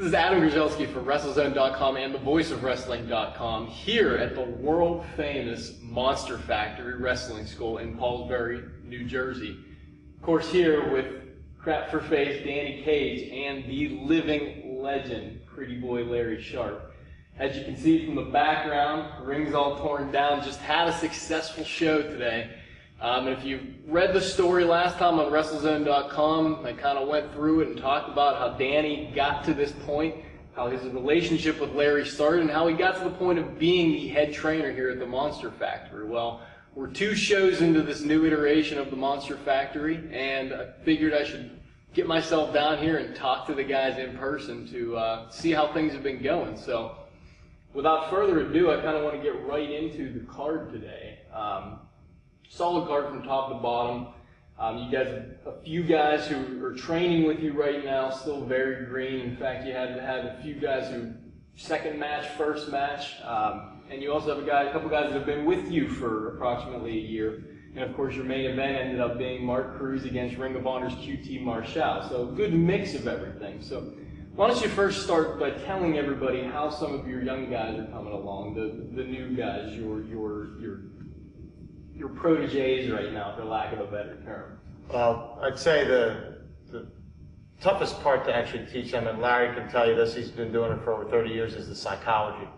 This is Adam Grzelski from WrestleZone.com and the voice of Wrestling.com here at the world-famous Monster Factory Wrestling School in Paulsbury, New Jersey. Of course, here with Crap for Face Danny Cage and the living legend, Pretty Boy Larry Sharpe. As you can see from the background, the ring's all torn down, just had a successful show today. And if you read the story last time on WrestleZone.com, I kind of went through it and talked about how Danny got to this point, how his relationship with Larry started, and how he got to the point of being the head trainer here at the Monster Factory. Well, we're 2 shows into this new iteration of the Monster Factory, and I figured I should get myself down here and talk to the guys in person to see how things have been going. So, without further ado, I kind of want to get right into the card today. Solid card from top to bottom. You guys have a few guys who are training with you right now, still very green. In fact, you had a few guys who second match, first match, and you also have a couple guys that have been with you for approximately a year. And of course, your main event ended up being Mark Cruz against Ring of Honor's QT Marshall. So a good mix of everything. So why don't you first start by telling everybody how some of your young guys are coming along, the new guys, your proteges right now, for lack of a better term. Well, I'd say the toughest part to actually teach them, and Larry can tell you this, he's been doing it for over 30 years, is the psychology.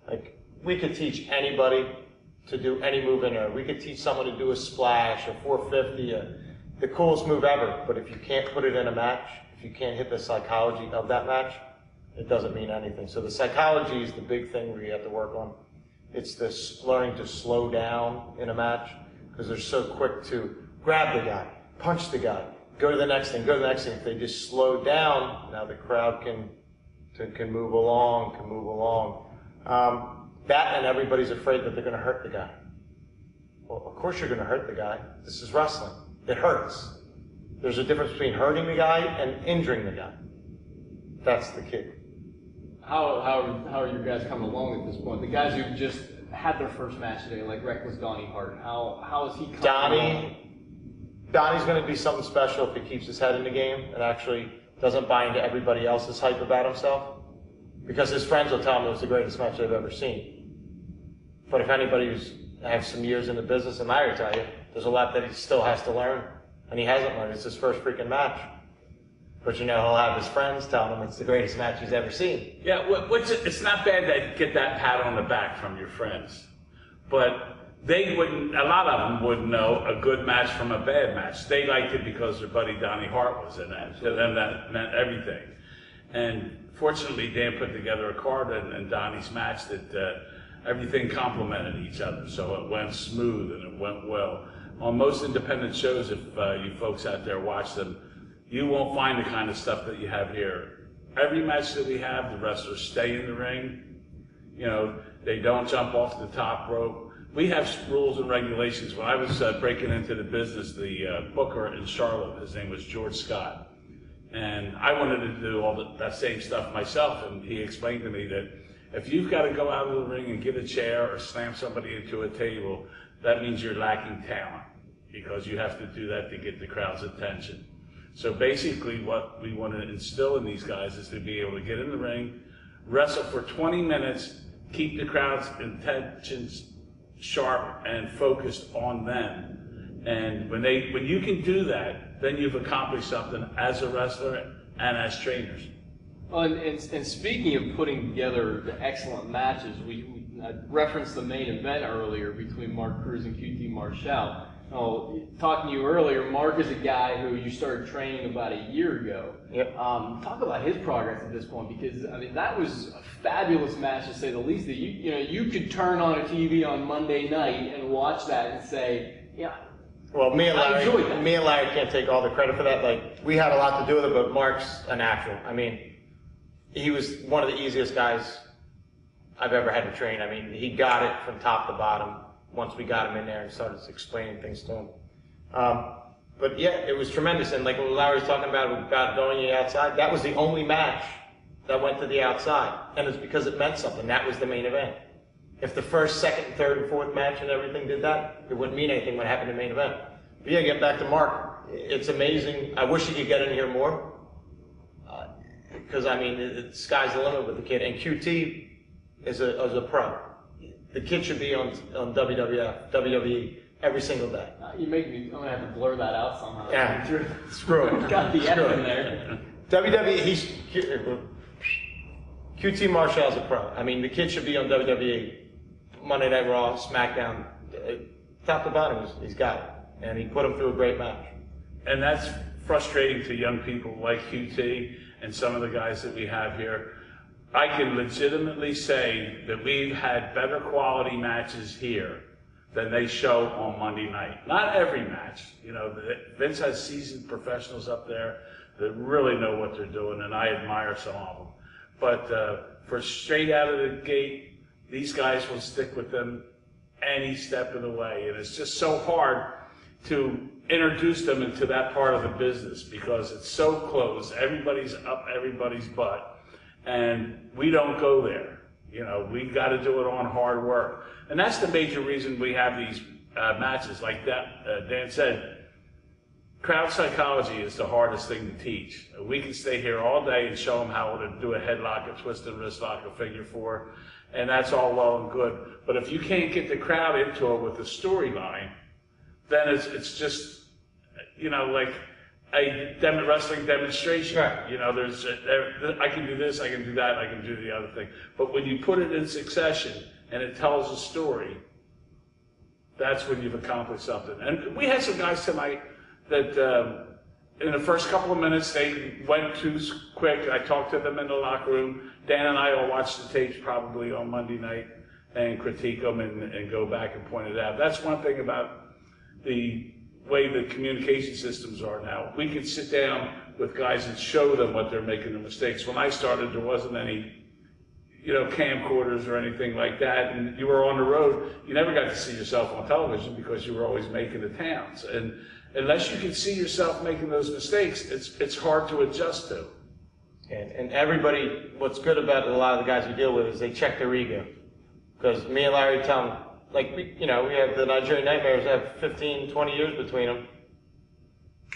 Like, we could teach anybody to do any move in there. We could teach someone to do a splash, a 450, the coolest move ever, but if you can't put it in a match, if you can't hit the psychology of that match, it doesn't mean anything. So the psychology is the big thing we have to work on. It's this learning to slow down in a match, because they're so quick to grab the guy, punch the guy, go to the next thing, go to the next thing. If they just slow down, now the crowd can move along, that and everybody's afraid that they're going to hurt the guy. Well, of course you're going to hurt the guy. This is wrestling. It hurts. There's a difference between hurting the guy and injuring the guy. That's the key. How are you guys coming along at this point? The guys who just had their first match today, like Reckless Donnie Hart, how is he coming along? Donnie's going to be something special if he keeps his head in the game and actually doesn't buy into everybody else's hype about himself. Because his friends will tell him it was the greatest match they've ever seen. But if anybody who's has some years in the business, and Larry will tell you, there's a lot that he still has to learn, and he hasn't learned. It's his first freaking match. But you know, he'll have his friends telling him it's the greatest match he's ever seen. Yeah, it's not bad to get that pat on the back from your friends. But they wouldn't, a lot of them wouldn't know a good match from a bad match. They liked it because their buddy Donnie Hart was in it. To them, that meant everything. And fortunately, Dan put together a card in Donnie's match that everything complemented each other. So it went smooth and it went well. On most independent shows, if you folks out there watch them, you won't find the kind of stuff that you have here. Every match that we have, the wrestlers stay in the ring. You know, they don't jump off the top rope. We have rules and regulations. When I was breaking into the business, the booker in Charlotte, his name was George Scott. And I wanted to do all that same stuff myself, and he explained to me that if you've got to go out of the ring and get a chair or slam somebody into a table, that means you're lacking talent, because you have to do that to get the crowd's attention. So basically what we want to instill in these guys is to be able to get in the ring, wrestle for 20 minutes, keep the crowd's intentions sharp and focused on them. And when you can do that, then you've accomplished something as a wrestler and as trainers. Well, and speaking of putting together the excellent matches, we referenced the main event earlier between Mark Cruz and QT Marshall. Oh, talking to you earlier, Mark is a guy who you started training about a year ago. Yep. Talk about his progress at this point, because I mean that was a fabulous match to say the least. That you could turn on a TV on Monday night and watch that and say, yeah. Well, me and I enjoyed that. Larry can't take all the credit for that. Like, we had a lot to do with it, but Mark's a natural. I mean, he was one of the easiest guys I've ever had to train. I mean, he got it from top to bottom once we got him in there and started explaining things to him. But yeah, it was tremendous. And like what Larry was talking about going to the outside, that was the only match that went to the outside. And it's because it meant something. That was the main event. If the first, second, third, and fourth match and everything did that, it wouldn't mean anything when it happened in the main event. But yeah, get back to Mark. It's amazing. I wish he could get in here more. because I mean, the sky's the limit with the kid. And QT is a pro. The kid should be on WWF, WWE every single day. You make me. I'm gonna have to blur that out somehow. Yeah, screw it. Got the Screw F in it. there. WWE, QT Marshall's a pro. I mean, the kid should be on WWE, Monday Night Raw, SmackDown, top to bottom. He's got it, and he put him through a great match. And that's frustrating to young people like QT and some of the guys that we have here. I can legitimately say that we've had better quality matches here than they show on Monday night. Not every match. You know, Vince has seasoned professionals up there that really know what they're doing, and I admire some of them. But for straight out of the gate, these guys will stick with them any step of the way. And it's just so hard to introduce them into that part of the business because it's so close. Everybody's up everybody's butt. And we don't go there. You know, we got to do it on hard work. And that's the major reason we have these matches. Like that, Dan said, crowd psychology is the hardest thing to teach. We can stay here all day and show them how to do a headlock, a twisted wrist lock, a figure four, and that's all well and good. But if you can't get the crowd into it with the storyline, then it's just, you know, like a wrestling demonstration. Right. You know, I can do this, I can do that, I can do the other thing. But when you put it in succession and it tells a story, that's when you've accomplished something. And we had some guys tonight that in the first couple of minutes they went too quick. I talked to them in the locker room. Dan and I will watch the tapes probably on Monday night and critique them and go back and point it out. That's one thing about the way the communication systems are now. We can sit down with guys and show them what they're making the mistakes. When I started, there wasn't any, you know, camcorders or anything like that, and you were on the road. You never got to see yourself on television because you were always making the towns. And unless you can see yourself making those mistakes, it's hard to adjust to. And everybody, what's good about a lot of the guys we deal with is they check their ego. Because me and Larry tell them, like, we have the Nigerian Nightmares have 15, 20 years between them.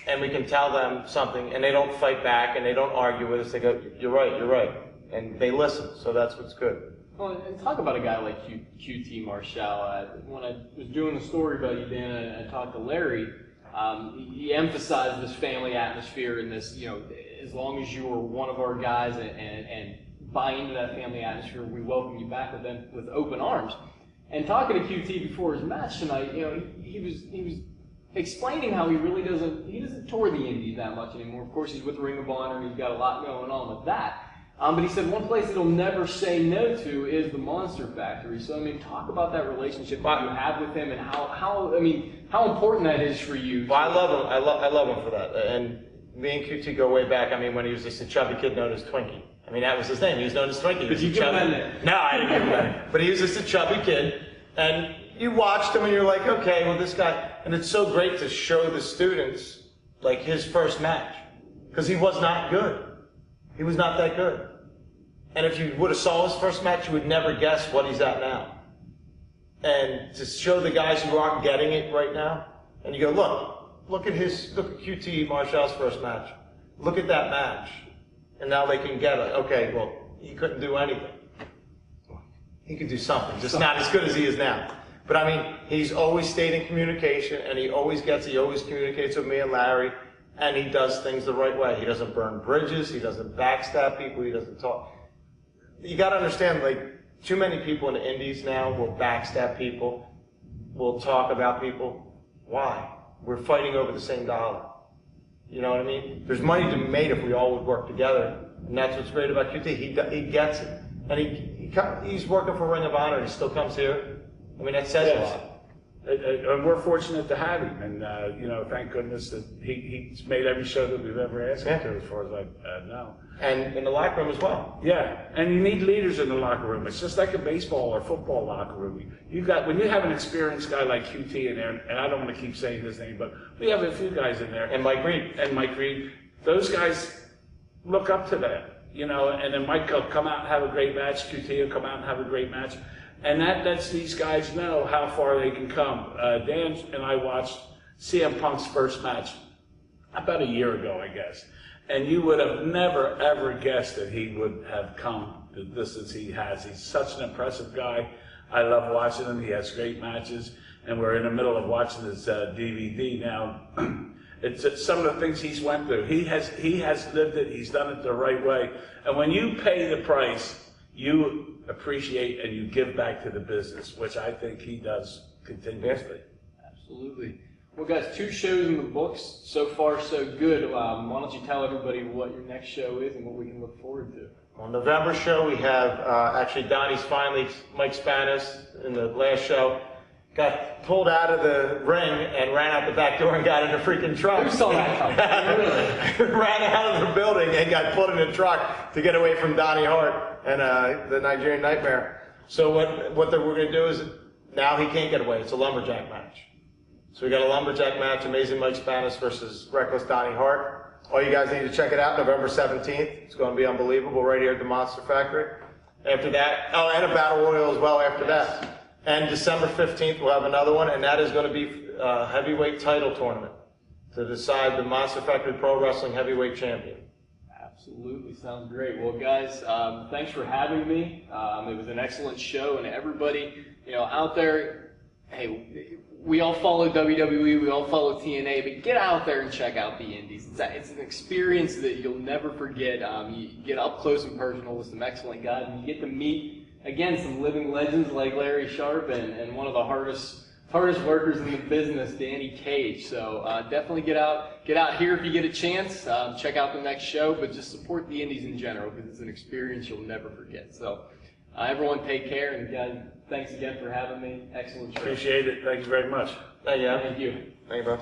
And we can tell them something, and they don't fight back, and they don't argue with us. They go, you're right. And they listen, so that's what's good. Well, and talk about a guy like QT Marshall. When I was doing the story about you, Dan, and I talked to Larry, he emphasized this family atmosphere and this, you know, as long as you are one of our guys and buy into that family atmosphere, we welcome you back with open arms. And talking to QT before his match tonight, you know, he was explaining how he doesn't tour the indies that much anymore. Of course, he's with Ring of Honor and he's got a lot going on with that. But he said one place that he'll never say no to is the Monster Factory. So, I mean, talk about that relationship that you have with him and how important that is for you. Well, I love him. I love him for that. And me and QT go way back. I mean, when he was just a chubby kid known as Twinkie. I mean, that was his name. He was known as Twinkie. Did you give him that name? No, I didn't give him that name. But he was just a chubby kid. And you watched him and you're like, okay, well, this guy. And it's so great to show the students, like, his first match. Because he was not good. He was not that good. And if you would have saw his first match, you would never guess what he's at now. And to show the guys who aren't getting it right now, and you go, look at QT Marshall's first match. Look at that match. And now they can get it. Okay, well, he couldn't do anything. He could do something, just not as good as he is now. But I mean, he's always stayed in communication, and he always communicates with me and Larry, and he does things the right way. He doesn't burn bridges, he doesn't backstab people, he doesn't talk. You got to understand, like, too many people in the indies now will backstab people, will talk about people. Why? We're fighting over the same dollar. You know what I mean? There's money to be made if we all would work together, and that's what's great about QT. He gets it, and he's working for Ring of Honor, and he still comes here. I mean, that says a lot. And we're fortunate to have him, and you know, thank goodness that he's made every show that we've ever asked him to, as far as I know. And in the locker room as well. Yeah, and you need leaders in the locker room. It's just like a baseball or football locker room. When you have an experienced guy like QT in there, and I don't want to keep saying his name, but we have a few guys in there. And Mike Reed. Those guys look up to that, you know. And then Mike will come out and have a great match. QT will come out and have a great match. And that lets these guys know how far they can come. Dan and I watched CM Punk's first match about a year ago, I guess. And you would have never, ever guessed that he would have come the distance he has. He's such an impressive guy. I love watching him. He has great matches. And we're in the middle of watching his DVD now. It's some of the things he's went through. He has lived it. He's done it the right way. And when you pay the price, you appreciate and you give back to the business, which I think he does continuously. Absolutely. Well, guys, 2 shows in the books. So far, so good. Why don't you tell everybody what your next show is and what we can look forward to? On November show, we have, actually, Donnie's finally, Mike Spanis, in the last show, got pulled out of the ring and ran out the back door and got in a freaking truck. Who saw that coming? Ran out of the building and got put in a truck to get away from Donnie Hart and the Nigerian Nightmare. So what we're going to do is, now he can't get away. It's a lumberjack match. So we got a lumberjack match, Amazing Mike Spanis versus Reckless Donnie Hart. All you guys need to check it out, November 17th. It's going to be unbelievable right here at the Monster Factory. After that, and a battle royal as well after that. And December 15th, we'll have another one, and that is going to be a heavyweight title tournament to decide the Monster Factory Pro Wrestling Heavyweight Champion. Absolutely. Sounds great. Well, guys, thanks for having me. It was an excellent show, and everybody, out there, hey, we all follow WWE, we all follow TNA, but get out there and check out the Indies. It's an experience that you'll never forget. You get up close and personal with some excellent guys, and you get to meet, again, some living legends like Larry Sharpe and one of the hardest workers in the business, Danny Cage. So definitely get out here if you get a chance. Check out the next show, but just support the Indies in general because it's an experience you'll never forget. So everyone take care, and guys, thanks again for having me. Excellent show. Appreciate it. Thank you very much. Thank you. Thank you. Thank you, bro.